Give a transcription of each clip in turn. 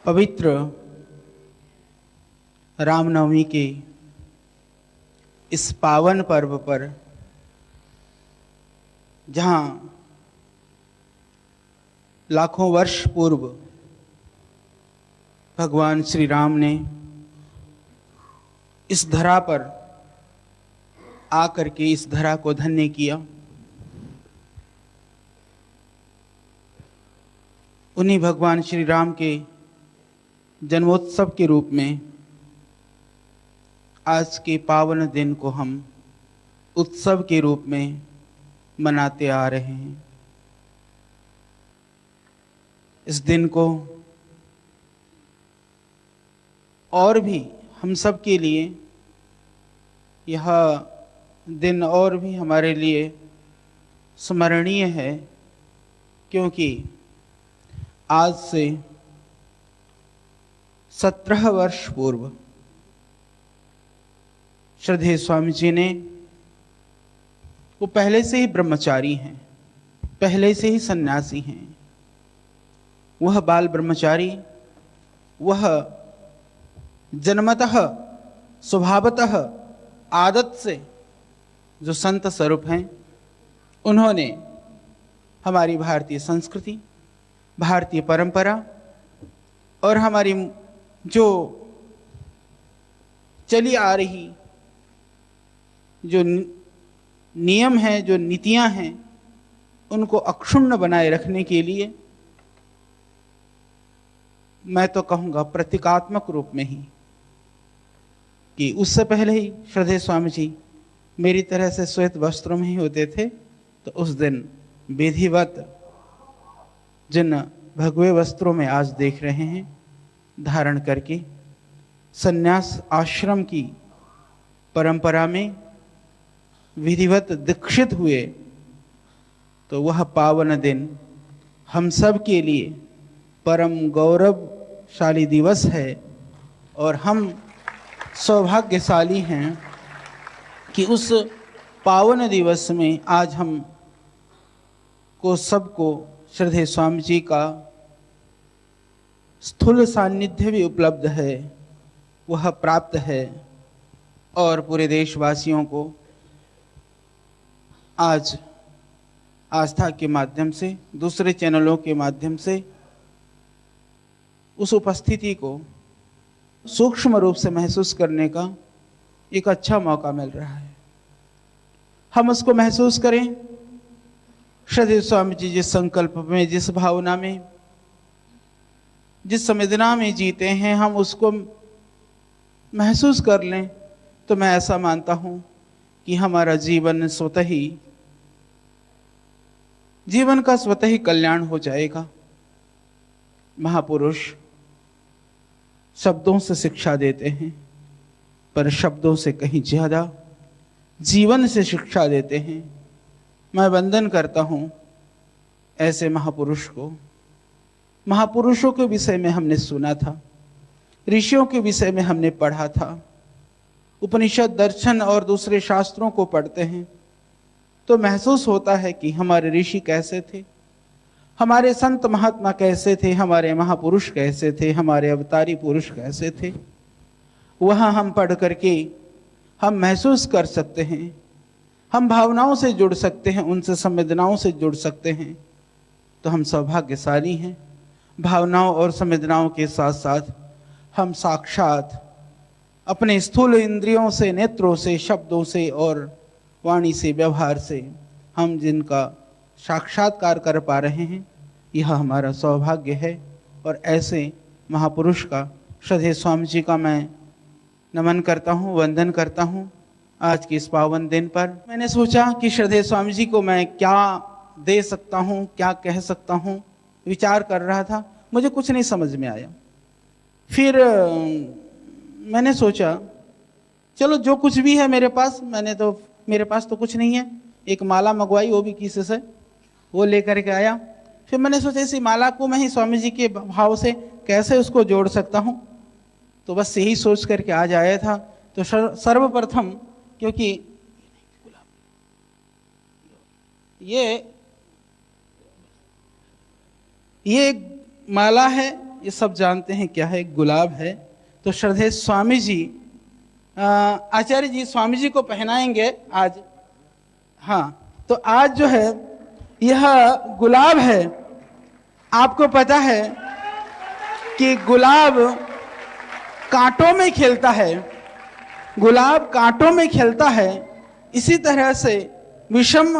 पवित्र रामनवमी के इस पावन पर्व पर जहाँ लाखों वर्ष पूर्व भगवान श्री राम ने इस धरा पर आकर के इस धरा को धन्य किया, उन्हीं भगवान श्री राम के जन्मोत्सव के रूप में आज के पावन दिन को हम उत्सव के रूप में मनाते आ रहे हैं। इस दिन को और भी हम सब के लिए, यह दिन और भी हमारे लिए स्मरणीय है, क्योंकि आज से 17 वर्ष पूर्व श्रद्धेय स्वामी जी ने, वो पहले से ही ब्रह्मचारी हैं, पहले से ही सन्यासी हैं, वह बाल ब्रह्मचारी, वह जन्मतः स्वभावतः आदत से जो संत स्वरूप हैं, उन्होंने हमारी भारतीय संस्कृति, भारतीय परंपरा और हमारी जो चली आ रही जो नियम हैं, जो नीतियां हैं, उनको अक्षुण्ण बनाए रखने के लिए, मैं तो कहूँगा प्रतीकात्मक रूप में ही, कि उससे पहले ही श्रद्धेय स्वामी जी मेरी तरह से श्वेत वस्त्रों में ही होते थे, तो उस दिन विधिवत जिन भगवे वस्त्रों में आज देख रहे हैं धारण करके सन्यास आश्रम की परंपरा में विधिवत दीक्षित हुए, तो वह पावन दिन हम सब के लिए परम गौरवशाली दिवस है। और हम सौभाग्यशाली हैं कि उस पावन दिवस में आज हम को सबको श्रद्धेय स्वामी जी का स्थूल सान्निध्य भी उपलब्ध है, वह प्राप्त है, और पूरे देशवासियों को आज आस्था के माध्यम से, दूसरे चैनलों के माध्यम से उस उपस्थिति को सूक्ष्म रूप से महसूस करने का एक अच्छा मौका मिल रहा है। हम उसको महसूस करें, श्रद्धेय स्वामी जी जिस संकल्प में, जिस भावना में, जिस संवेदना में जीते हैं, हम उसको महसूस कर लें, तो मैं ऐसा मानता हूं कि हमारा जीवन स्वतः ही, जीवन का स्वतः ही कल्याण हो जाएगा। महापुरुष शब्दों से शिक्षा देते हैं, पर शब्दों से कहीं ज्यादा जीवन से शिक्षा देते हैं। मैं वंदन करता हूं ऐसे महापुरुष को। महापुरुषों के विषय में हमने सुना था, ऋषियों के विषय में हमने पढ़ा था, उपनिषद, दर्शन और दूसरे शास्त्रों को पढ़ते हैं तो महसूस होता है कि हमारे ऋषि कैसे थे, हमारे संत महात्मा कैसे थे, हमारे महापुरुष कैसे थे, हमारे अवतारी पुरुष कैसे थे। वहाँ हम पढ़ करके हम महसूस कर सकते हैं, हम भावनाओं से जुड़ सकते हैं, उनसे संवेदनाओं से जुड़ सकते हैं, तो हम सौभाग्यशाली हैं। भावनाओं और संवेदनाओं के साथ साथ हम साक्षात अपने स्थूल इंद्रियों से, नेत्रों से, शब्दों से और वाणी से, व्यवहार से हम जिनका साक्षात्कार कर पा रहे हैं, यह हमारा सौभाग्य है। और ऐसे महापुरुष का, श्रद्धेय स्वामी जी का मैं नमन करता हूँ, वंदन करता हूँ। आज के इस पावन दिन पर मैंने सोचा कि श्रद्धेय स्वामी जी को मैं क्या दे सकता हूँ, क्या कह सकता हूँ, विचार कर रहा था, मुझे कुछ नहीं समझ में आया। फिर मैंने सोचा चलो जो कुछ भी है मेरे पास, मेरे पास तो कुछ नहीं है, एक माला मंगवाई, वो भी किसी से, वो लेकर के आया। फिर मैंने सोचा इसी माला को मैं ही स्वामी जी के भाव से कैसे उसको जोड़ सकता हूँ, तो बस यही सोच करके आज आया था। तो सर्वप्रथम, क्योंकि ये माला है, ये सब जानते हैं क्या है, गुलाब है। तो श्रद्धेय स्वामी जी, आचार्य जी स्वामी जी को पहनाएंगे आज। हाँ, तो आज जो है यह गुलाब है। आपको पता है कि गुलाब कांटों में खिलता है, गुलाब कांटों में खिलता है। इसी तरह से विषम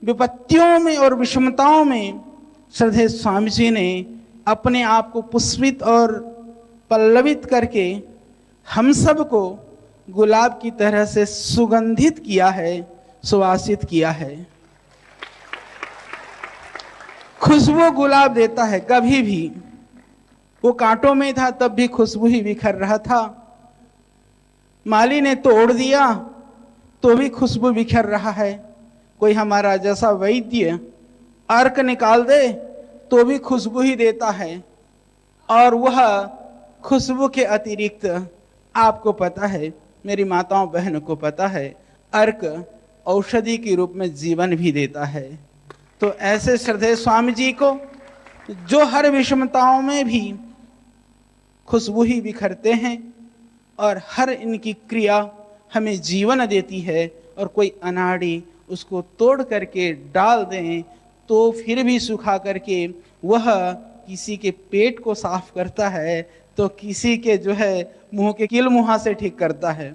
विपत्तियों में और विषमताओं में श्रद्धेय स्वामी जी ने अपने आप को पुष्पित और पल्लवित करके हम सबको गुलाब की तरह से सुगंधित किया है, सुवासित किया है। खुशबू गुलाब देता है, कभी भी वो कांटों में था तब भी खुशबू ही बिखर रहा था, माली ने तोड़ दिया तो भी खुशबू बिखर रहा है। कोई हमारा जैसा वैद्य अर्क निकाल दे तो भी खुशबू ही देता है, और वह खुशबू के अतिरिक्त आपको पता है, मेरी माताओं बहनों को पता है, अर्क औषधि के रूप में जीवन भी देता है। तो ऐसे श्रद्धेय स्वामी जी को, जो हर विषमताओं में भी खुशबू ही बिखरते हैं और हर इनकी क्रिया हमें जीवन देती है, और कोई अनाड़ी उसको तोड़ करके डाल दें तो फिर भी सुखा करके वह किसी के पेट को साफ करता है, तो किसी के जो है मुंह के कील मुहा से ठीक करता है।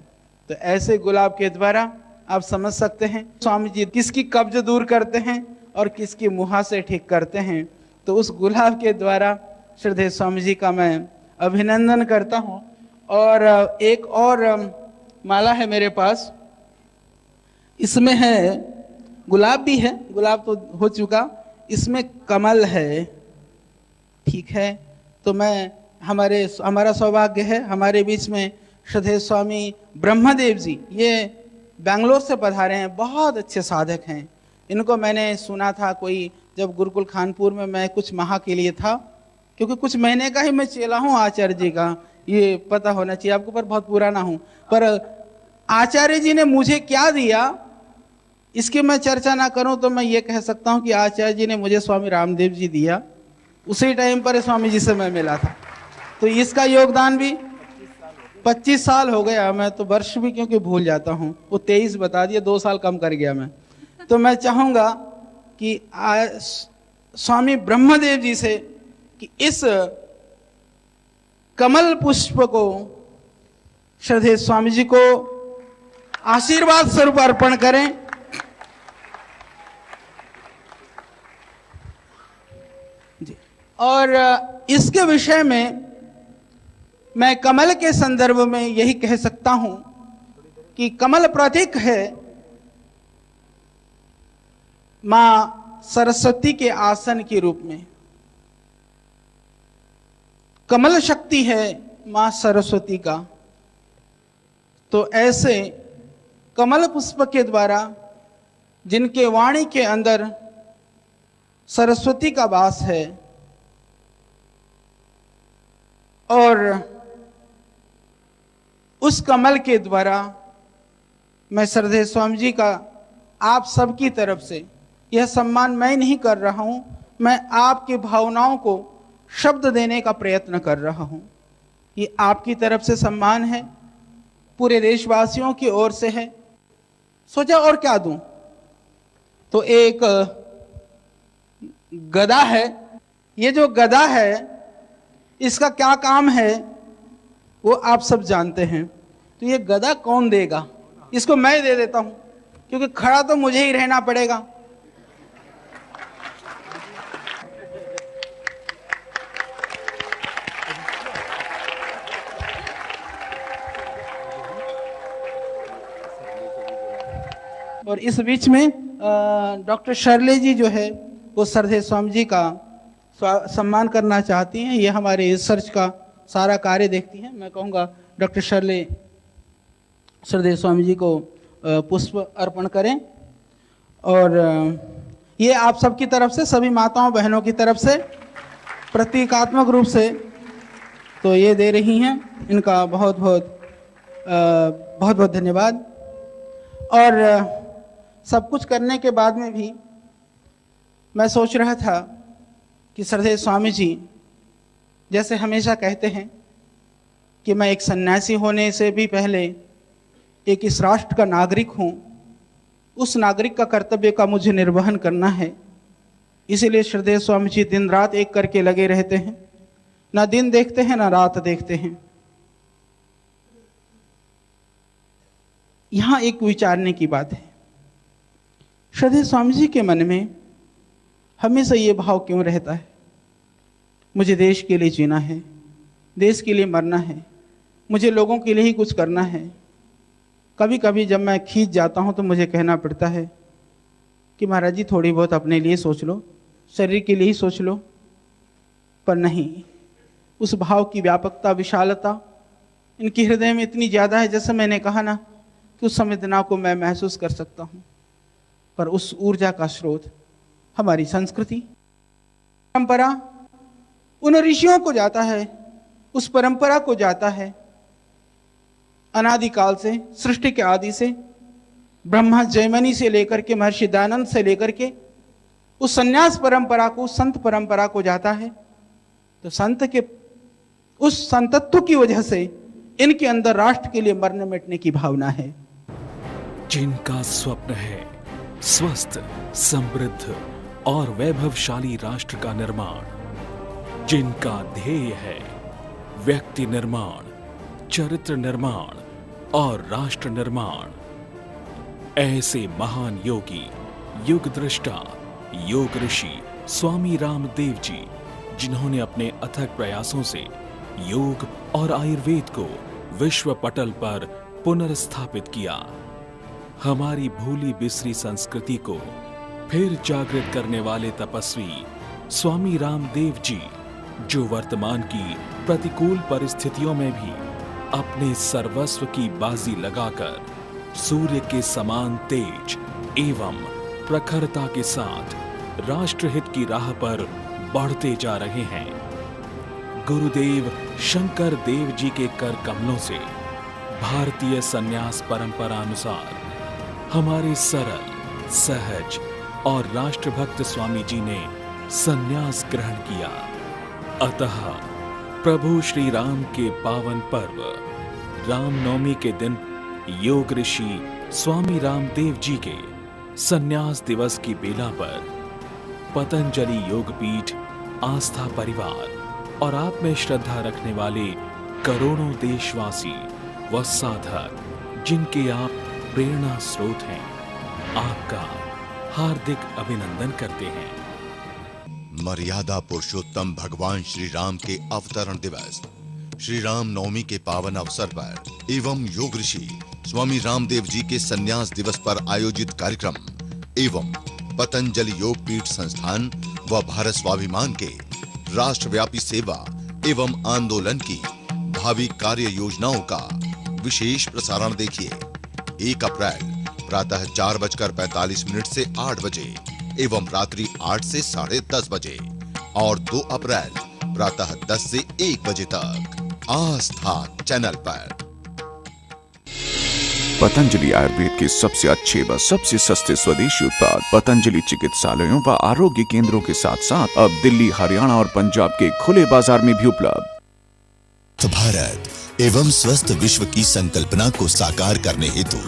तो ऐसे गुलाब के द्वारा आप समझ सकते हैं स्वामी जी किसकी कब्ज दूर करते हैं और किसकी मुहा से ठीक करते हैं। तो उस गुलाब के द्वारा श्रद्धेय स्वामी जी का मैं अभिनंदन करता हूँ। और एक और माला है मेरे पास, इसमें है, गुलाब भी है, गुलाब तो हो चुका, इसमें कमल है, ठीक है। तो मैं हमारा सौभाग्य है, हमारे बीच में श्रद्धेय स्वामी ब्रह्मदेव जी, ये बेंगलोर से पधारे हैं, बहुत अच्छे साधक हैं। इनको मैंने सुना था कोई, जब गुरुकुल खानपुर में मैं कुछ माह के लिए था, क्योंकि कुछ महीने का ही मैं चेला हूँ आचार्य जी का, ये पता होना चाहिए आपको, पर बहुत पुराना हूँ। पर आचार्य जी ने मुझे क्या दिया इसकी मैं चर्चा ना करूं तो मैं ये कह सकता हूं कि आचार्य जी ने मुझे स्वामी रामदेव जी दिया, उसी टाइम पर स्वामी जी से मैं मिला था। तो इसका योगदान भी 25 साल हो गया, मैं तो वर्ष भी क्योंकि भूल जाता हूं, वो 23 बता दिया, 2 साल कम कर गया मैं। तो मैं चाहूंगा कि स्वामी ब्रह्मदेव जी से कि इस कमल पुष्प को श्रद्धेय स्वामी जी को आशीर्वाद स्वरूप अर्पण करें। जी, और इसके विषय में मैं कमल के संदर्भ में यही कह सकता हूं कि कमल प्रतीक है मां सरस्वती के आसन के रूप में, कमल शक्ति है मां सरस्वती का। तो ऐसे कमल पुष्प के द्वारा जिनके वाणी के अंदर सरस्वती का वास है, और उस कमल के द्वारा मैं श्रद्धेय स्वामी जी का आप सबकी तरफ से यह सम्मान मैं नहीं कर रहा हूं, मैं आपकी भावनाओं को शब्द देने का प्रयत्न कर रहा हूं। ये आपकी तरफ से सम्मान है, पूरे देशवासियों की ओर से है। सोचा और क्या दूं, तो एक गदा है। ये जो गदा है इसका क्या काम है वो आप सब जानते हैं। तो ये गदा कौन देगा, इसको मैं दे देता हूं, क्योंकि खड़ा तो मुझे ही रहना पड़ेगा। और इस बीच में डॉक्टर शर्ले जी जो है वो श्रद्धेय स्वामी जी का सम्मान करना चाहती हैं। ये हमारे रिसर्च का सारा कार्य देखती हैं। मैं कहूँगा डॉक्टर शर्ले श्रद्धेय स्वामी जी को पुष्प अर्पण करें। और ये आप सबकी तरफ से, सभी माताओं बहनों की तरफ से प्रतीकात्मक रूप से तो ये दे रही हैं। इनका बहुत बहुत धन्यवाद। और सब कुछ करने के बाद में भी मैं सोच रहा था कि श्रद्धेय स्वामी जी जैसे हमेशा कहते हैं कि मैं एक सन्यासी होने से भी पहले एक इस राष्ट्र का नागरिक हूँ, उस नागरिक का कर्तव्य का मुझे निर्वहन करना है। इसीलिए श्रद्धेय स्वामी जी दिन रात एक करके लगे रहते हैं, ना दिन देखते हैं ना रात देखते हैं। यहां एक विचारने की बात है, श्रद्धेय स्वामी जी के मन में हमेशा ये भाव क्यों रहता है, मुझे देश के लिए जीना है, देश के लिए मरना है, मुझे लोगों के लिए ही कुछ करना है। कभी कभी जब मैं खींच जाता हूं तो मुझे कहना पड़ता है कि महाराज जी थोड़ी बहुत अपने लिए सोच लो, शरीर के लिए ही सोच लो। पर नहीं, उस भाव की व्यापकता, विशालता इनके हृदय में इतनी ज़्यादा है, जैसे मैंने कहा ना कि उस संवेदना को मैं महसूस कर सकता हूँ। पर उस ऊर्जा का स्रोत हमारी संस्कृति, परंपरा उन ऋषियों को जाता है, उस परंपरा को जाता है। अनादिकाल से, सृष्टि के आदि से, ब्रह्मा जयमनी से लेकर के महर्षि दयानंद से लेकर के उस संन्यास परंपरा को, संत परंपरा को जाता है। तो संत के उस संतत्व की वजह से इनके अंदर राष्ट्र के लिए मरने मिटने की भावना है। जिनका स्वप्न है स्वस्थ, समृद्ध और वैभवशाली राष्ट्र का निर्माण, जिनका ध्येय है व्यक्ति निर्माण, चरित्र निर्माण और राष्ट्र निर्माण, ऐसे महान योगी, युग दृष्टा, योग ऋषि स्वामी रामदेव जी, जिन्होंने अपने अथक प्रयासों से योग और आयुर्वेद को विश्व पटल पर पुनर्स्थापित किया, हमारी भूली बिसरी संस्कृति को फिर जागृत करने वाले तपस्वी स्वामी रामदेव जी, जो वर्तमान की प्रतिकूल परिस्थितियों में भी अपने सर्वस्व की बाजी लगाकर सूर्य के समान तेज एवं प्रखरता के साथ राष्ट्रहित की राह पर बढ़ते जा रहे हैं। गुरुदेव शंकर देव जी के कर कमलों से भारतीय संन्यास परंपरा अनुसार हमारे सरल, सहज और राष्ट्रभक्त स्वामी जी ने संन्यास ग्रहण किया। अतः प्रभु श्री राम के पावन पर्व रामनवमी के दिन योग ऋषि स्वामी रामदेव जी के संन्यास दिवस की बेला पर पतंजलि योगपीठ आस्था परिवार और आप में श्रद्धा रखने वाले करोड़ों देशवासी व साधक, जिनके आप प्रेरणा स्रोत हैं, आपका हार्दिक अभिनंदन करते हैं। मर्यादा पुरुषोत्तम भगवान श्री राम के अवतरण दिवस श्री राम नवमी के पावन अवसर पर एवं योग ऋषि स्वामी रामदेव जी के संन्यास दिवस पर आयोजित कार्यक्रम एवं पतंजलि योग पीठ संस्थान व भारत स्वाभिमान के राष्ट्रव्यापी सेवा एवं आंदोलन की भावी कार्य योजनाओं का विशेष प्रसारण देखिए। 1 अप्रैल प्रातः 4:45 से 8 बजे एवं रात्रि 8 से 10:30 बजे और 2 अप्रैल प्रातः 10 से 1 बजे तक आस्था चैनल पर। पतंजलि आयुर्वेद के सबसे अच्छे व सबसे सस्ते स्वदेशी उत्पाद पतंजलि चिकित्सालयों व आरोग्य केंद्रों के साथ साथ अब दिल्ली, हरियाणा और पंजाब के खुले बाजार में भी उपलब्ध। भारत एवं स्वस्थ विश्व की संकल्पना को साकार करने हेतु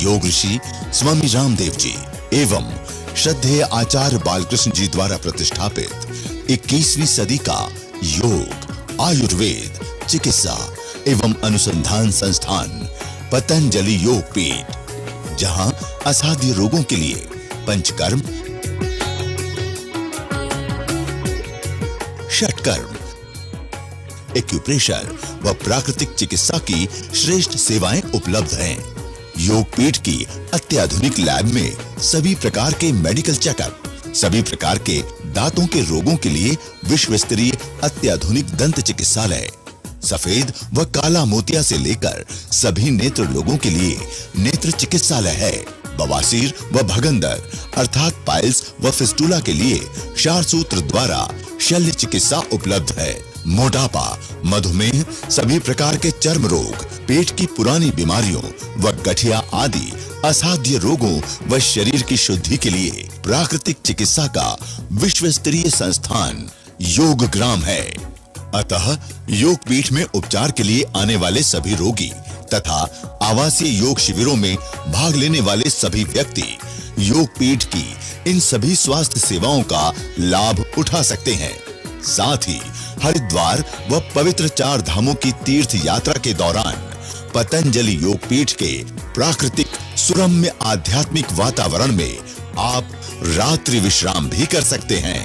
योग ऋषि स्वामी रामदेव जी एवं श्रद्धेय आचार्य बालकृष्ण जी द्वारा प्रतिष्ठापित 21वीं सदी का योग, आयुर्वेद, चिकित्सा एवं अनुसंधान संस्थान पतंजलि योग पीठ, जहां असाध्य रोगों के लिए पंचकर्म, षटकर्म, एक्यूप्रेशर व प्राकृतिक चिकित्सा की श्रेष्ठ सेवाएं उपलब्ध हैं। योग पीठ की अत्याधुनिक लैब में सभी प्रकार के मेडिकल चेकअप, सभी प्रकार के दांतों के रोगों के लिए विश्व स्तरीय अत्याधुनिक दंत चिकित्सालय, सफेद व काला मोतिया से लेकर सभी नेत्र लोगों के लिए नेत्र चिकित्सालय है। बवासीर व भगंदर अर्थात पाइल्स व फिस्टुला के लिए क्षारसूत्र द्वारा शल्य चिकित्सा उपलब्ध है। मोटापा, मधुमेह, सभी प्रकार के चर्म रोग, पेट की पुरानी बीमारियों व गठिया आदि असाध्य रोगों व शरीर की शुद्धि के लिए प्राकृतिक चिकित्सा का विश्व स्तरीय संस्थान योग ग्राम है। अतः योग पीठ में उपचार के लिए आने वाले सभी रोगी तथा आवासीय योग शिविरों में भाग लेने वाले सभी व्यक्ति योग पीठ की इन सभी स्वास्थ्य सेवाओं का लाभ उठा सकते हैं। साथ ही हरिद्वार व पवित्र 4 धामों की तीर्थ यात्रा के दौरान पतंजलि योग पीठ के प्राकृतिक सुरम्य आध्यात्मिक वातावरण में आप रात्रि विश्राम भी कर सकते हैं।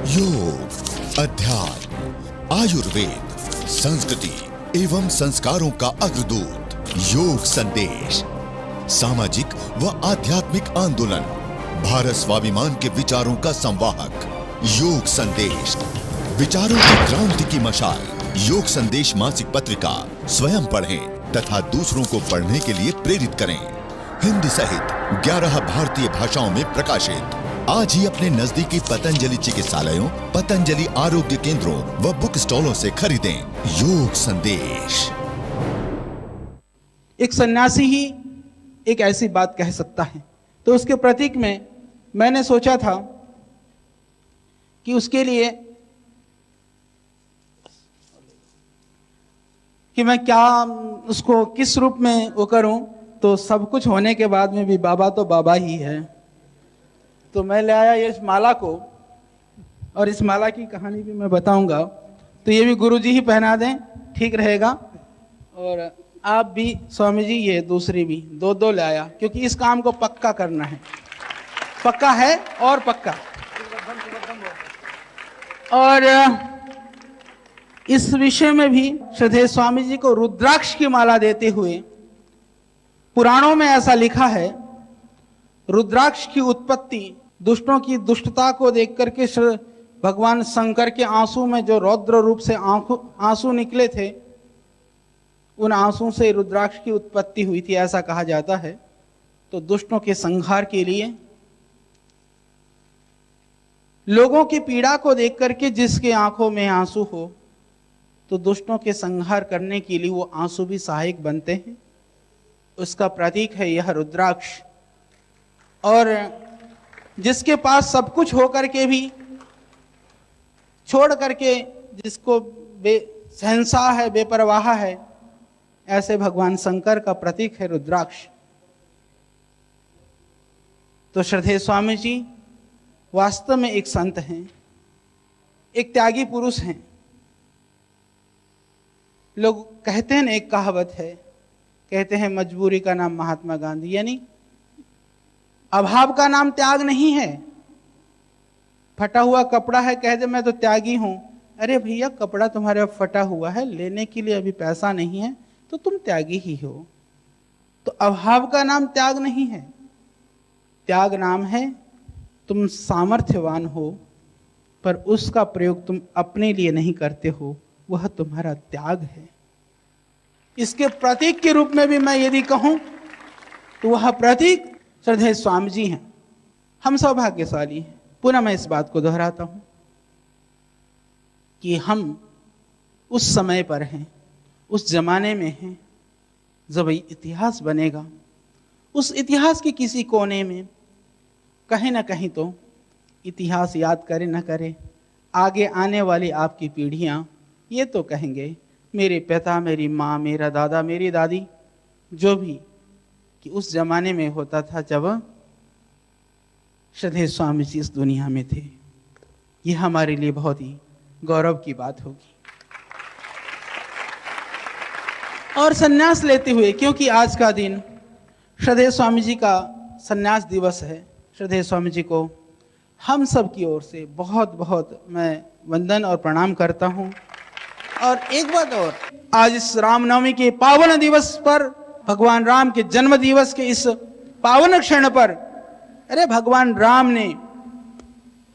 योग, अध्यात्म, आयुर्वेद, संस्कृति एवं संस्कारों का अग्रदूत, योग संदेश, सामाजिक व आध्यात्मिक आंदोलन, भारत स्वाभिमान के विचारों का संवाहक, योग संदेश, विचारों की क्रांति की मशाल। योग संदेश मासिक पत्रिका स्वयं पढ़ें तथा दूसरों को पढ़ने के लिए प्रेरित करें। हिंदी सहित 11 भारतीय भाषाओं में प्रकाशित। आज ही अपने नजदीकी पतंजलि चिकित्सालयों, पतंजलि आरोग्य केंद्रों व बुक स्टॉलों से खरीदें योग संदेश। एक सन्यासी ही एक ऐसी बात कह सकता है, तो उसके प्रतीक में मैंने सोचा था कि उसके लिए कि मैं क्या उसको किस रूप में वो करूं। तो सब कुछ होने के बाद में भी बाबा तो बाबा ही है। तो मैं ले आया इस माला को, और इस माला की कहानी भी मैं बताऊंगा। तो ये भी गुरुजी ही पहना दें, ठीक रहेगा। और आप भी स्वामी जी ये दूसरी भी दो ले आया, क्योंकि इस काम को पक्का करना है। पक्का है और पक्का। और इस विषय में भी श्रद्धेय स्वामी जी को रुद्राक्ष की माला देते हुए पुराणों में ऐसा लिखा है, रुद्राक्ष की उत्पत्ति दुष्टों की दुष्टता को देख करके भगवान शंकर के आंसू में जो रौद्र रूप से आंसू निकले थे, उन आंसू से रुद्राक्ष की उत्पत्ति हुई थी, ऐसा कहा जाता है। तो दुष्टों के संहार के लिए, लोगों की पीड़ा को देख करके जिसके आंखों में आंसू हो, तो दुष्टों के संहार करने के लिए वो आंसू भी सहायक बनते हैं। उसका प्रतीक है यह रुद्राक्ष। और जिसके पास सब कुछ हो करके भी छोड़ करके जिसको बेसहंसा है, बेपरवाह है, ऐसे भगवान शंकर का प्रतीक है रुद्राक्ष। तो श्रद्धेय स्वामी जी वास्तव में एक संत हैं, एक त्यागी पुरुष हैं। लोग कहते हैं ना, एक कहावत है, कहते हैं मजबूरी का नाम महात्मा गांधी, यानी अभाव का नाम त्याग नहीं है। फटा हुआ कपड़ा है, कह दे मैं तो त्यागी हूं। अरे भैया, कपड़ा तुम्हारे फटा हुआ है, लेने के लिए अभी पैसा नहीं है, तो तुम त्यागी ही हो। तो अभाव का नाम त्याग नहीं है। त्याग नाम है तुम सामर्थ्यवान हो, पर उसका प्रयोग तुम अपने लिए नहीं करते हो, वह तुम्हारा त्याग है। इसके प्रतीक के रूप में भी मैं यदि कहूं तो वह प्रतीक श्रद्धेय स्वामी जी हैं। हम सौभाग्यशाली हैं। पुनः मैं इस बात को दोहराता हूं कि हम उस समय पर हैं, उस जमाने में हैं जब इतिहास बनेगा। उस इतिहास के किसी कोने में कहीं ना कहीं तो इतिहास याद करे न करे, आगे आने वाली आपकी पीढ़ियां ये तो कहेंगे, मेरे पिता, मेरी माँ, मेरा दादा, मेरी दादी, जो भी, कि उस जमाने में होता था जब श्रद्धेय स्वामी जी इस दुनिया में थे। ये हमारे लिए बहुत ही गौरव की बात होगी। और सन्यास लेते हुए, क्योंकि आज का दिन श्रद्धेय स्वामी जी का सन्यास दिवस है, श्रद्धेय स्वामी जी को हम सब की ओर से बहुत बहुत मैं वंदन और प्रणाम करता हूं। और एक बात और, आज इस रामनवमी के पावन दिवस पर, भगवान राम के जन्म दिवस के इस पावन क्षण पर, अरे भगवान राम ने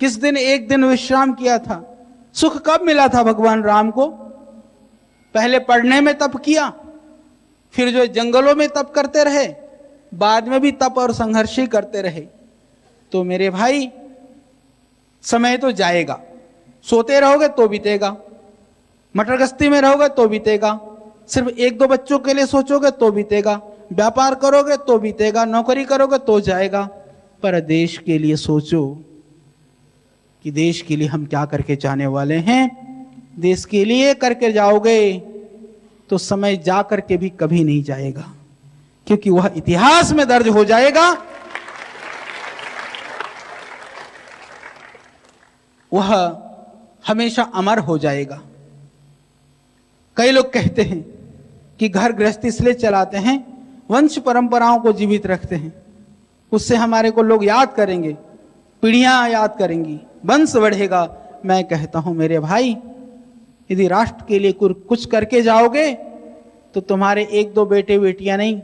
किस दिन एक दिन विश्राम किया था? सुख कब मिला था भगवान राम को? पहले पढ़ने में तप किया, फिर जो जंगलों में तप करते रहे, बाद में भी तप और संघर्ष ही करते रहे। तो मेरे भाई, समय तो जाएगा, सोते रहोगे तो बीतेगा, मटर गश्ती में रहोगे तो बीतेगा, सिर्फ एक दो बच्चों के लिए सोचोगे तो बीतेगा, व्यापार करोगे तो बीतेगा, नौकरी करोगे तो जाएगा, पर देश के लिए सोचो कि देश के लिए हम क्या करके जाने वाले हैं। देश के लिए करके जाओगे तो समय जा करके भी कभी नहीं जाएगा, क्योंकि वह इतिहास में दर्ज हो जाएगा। वह हमेशा अमर हो जाएगा। कई लोग कहते हैं कि घर गृहस्थी इसलिए चलाते हैं, वंश परंपराओं को जीवित रखते हैं, उससे हमारे को लोग याद करेंगे, पीढ़ियां याद करेंगी, वंश बढ़ेगा। मैं कहता हूं मेरे भाई, यदि राष्ट्र के लिए कुछ करके जाओगे तो तुम्हारे एक दो बेटे बेटियां नहीं,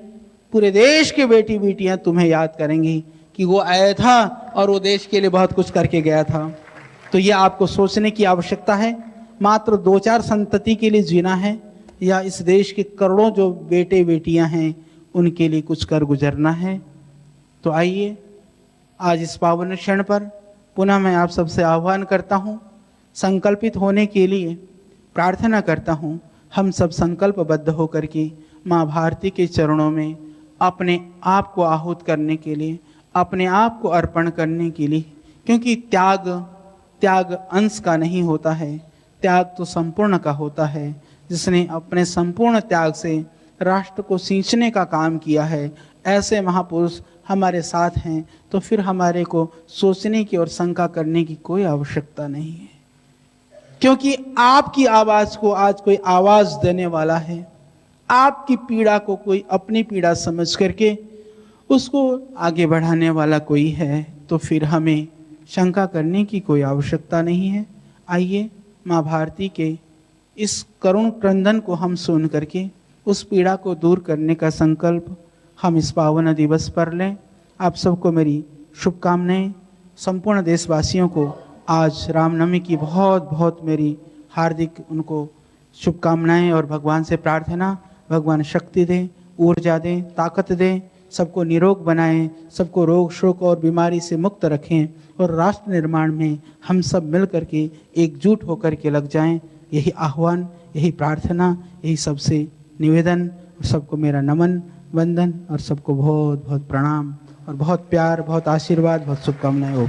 पूरे देश के बेटी बेटियां तुम्हें याद करेंगी कि वो आया था और वो देश के लिए बहुत कुछ करके गया था। तो ये आपको सोचने की आवश्यकता है। मात्र 2-4 संतति के लिए जीना है या इस देश के करोड़ों जो बेटे बेटियां हैं उनके लिए कुछ कर गुजरना है। तो आइए आज इस पावन क्षण पर पुनः मैं आप सबसे आह्वान करता हूं, संकल्पित होने के लिए प्रार्थना करता हूं। हम सब संकल्पबद्ध होकर के माँ भारती के चरणों में अपने आप को आहूत करने के लिए, अपने आप को अर्पण करने के लिए, क्योंकि त्याग अंश का नहीं होता है, त्याग तो संपूर्ण का होता है। जिसने अपने संपूर्ण त्याग से राष्ट्र को सींचने का काम किया है, ऐसे महापुरुष हमारे साथ हैं, तो फिर हमारे को सोचने की और शंका करने की कोई आवश्यकता नहीं है, क्योंकि आपकी आवाज को आज कोई आवाज देने वाला है। आपकी पीड़ा को कोई अपनी पीड़ा समझ करके उसको आगे बढ़ाने वाला कोई है, तो फिर हमें शंका करने की कोई आवश्यकता नहीं है। आइए माँ भारती के इस करुण क्रंदन को हम सुन करके उस पीड़ा को दूर करने का संकल्प हम इस पावन दिवस पर लें। आप सबको मेरी शुभकामनाएं। संपूर्ण देशवासियों को आज रामनवमी की बहुत बहुत मेरी हार्दिक उनको शुभकामनाएं और भगवान से प्रार्थना, भगवान शक्ति दें, ऊर्जा दें, ताकत दें, सबको निरोग बनाएं, सबको रोग शोक और बीमारी से मुक्त रखें और राष्ट्र निर्माण में हम सब मिल करके एकजुट होकर के लग जाएं। यही आह्वान, यही प्रार्थना, यही सबसे निवेदन। सबको मेरा नमन, वंदन और सबको बहुत बहुत प्रणाम और बहुत प्यार, बहुत आशीर्वाद, बहुत शुभकामनाएं हो।